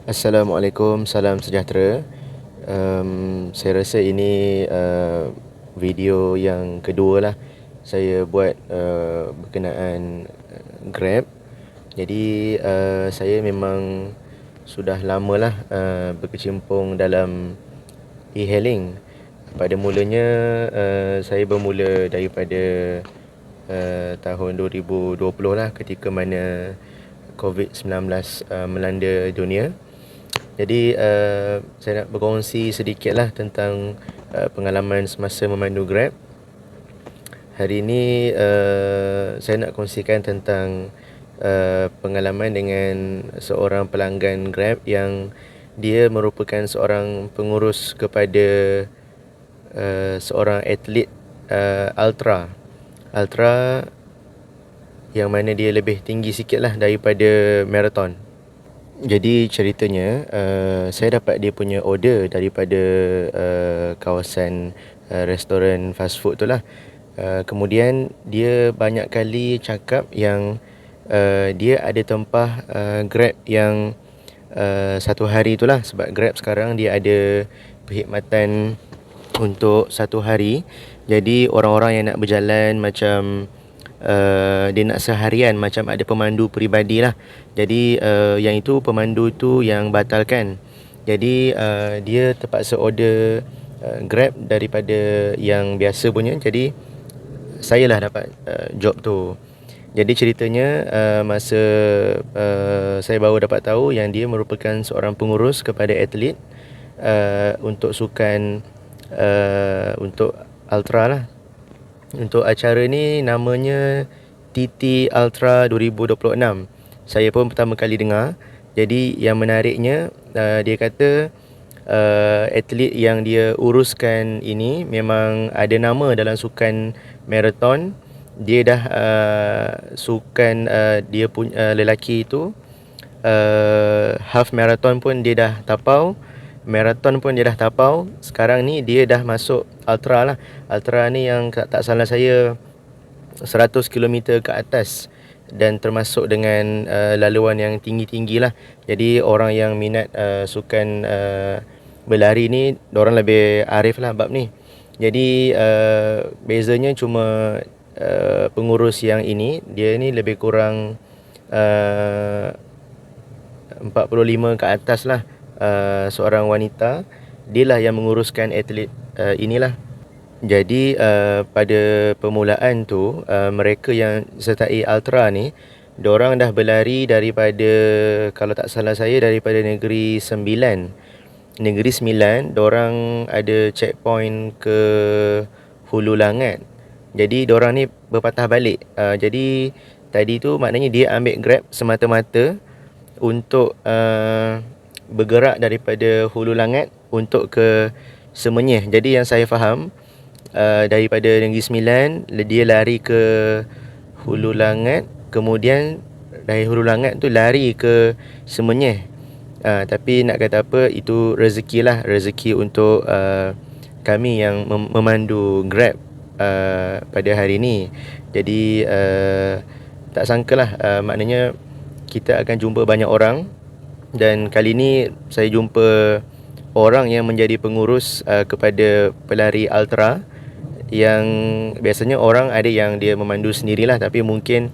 Assalamualaikum, salam sejahtera. Saya rasa ini video yang kedua lah saya buat berkenaan Grab. Jadi saya memang sudah lama lah berkecimpung dalam e-hailing. Pada mulanya saya bermula daripada tahun 2020 lah, ketika mana COVID-19 melanda dunia. Jadi saya nak berkongsi sedikit lah tentang pengalaman semasa memandu Grab. Hari ini saya nak kongsikan tentang pengalaman dengan seorang pelanggan Grab yang dia merupakan seorang pengurus kepada seorang atlet ultra yang mana dia lebih tinggi sikit lah daripada marathon. Jadi ceritanya saya dapat dia punya order daripada kawasan restoran fast food tu lah. Kemudian dia banyak kali cakap yang dia ada tempah Grab yang satu hari tu lah. Sebab Grab sekarang dia ada perkhidmatan untuk satu hari. Jadi orang-orang yang nak berjalan macam dia nak seharian, macam ada pemandu peribadi lah. Jadi yang itu pemandu tu yang batalkan. Jadi dia terpaksa order Grab daripada yang biasa punya. Jadi saya lah dapat job tu. Jadi ceritanya masa saya baru dapat tahu yang dia merupakan seorang pengurus kepada atlet untuk sukan untuk ultra lah. Untuk acara ni namanya TT Ultra 2026. Saya pun pertama kali dengar. Jadi yang menariknya dia kata atlet yang dia uruskan ini memang ada nama dalam sukan marathon. Dia dah sukan dia pun lelaki itu half marathon pun dia dah tapau, marathon pun dia dah tapau. Sekarang ni dia dah masuk ultra lah. Ultra ni yang tak salah saya 100 km ke atas, dan termasuk dengan laluan yang tinggi-tinggi lah. Jadi orang yang minat sukan berlari ni, diorang lebih arif lah bab ni. Jadi bezanya cuma pengurus yang ini, dia ni lebih kurang 45 ke atas lah. Seorang wanita, dia lah yang menguruskan atlet inilah. Jadi pada permulaan tu mereka yang sertai ultra ni, diorang dah berlari daripada, kalau tak salah saya, daripada Negeri Sembilan. Negeri Sembilan, diorang ada checkpoint ke Hulu Langat. Jadi diorang ni berpatah balik. Jadi tadi tu maknanya dia ambil Grab semata-mata untuk bergerak daripada Hulu Langat untuk ke Semenyih. Jadi yang saya faham, daripada Negeri Sembilan dia lari ke Hulu Langat, kemudian dari Hulu Langat tu lari ke Semenyih. Tapi nak kata apa, itu rezeki lah, rezeki untuk kami yang memandu Grab pada hari ni. Jadi tak sangkalah, maknanya kita akan jumpa banyak orang. Dan kali ni saya jumpa orang yang menjadi pengurus kepada pelari ultra, yang biasanya orang ada yang dia memandu sendirilah, tapi mungkin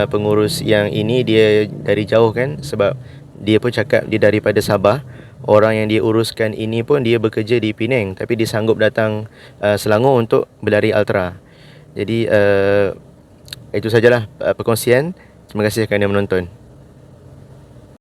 pengurus yang ini dia dari jauh kan, sebab dia pun cakap dia daripada Sabah. Orang yang dia uruskan ini pun dia bekerja di Penang, tapi dia sanggup datang Selangor untuk berlari ultra. Jadi itu sajalah perkongsian. Terima kasih kerana menonton.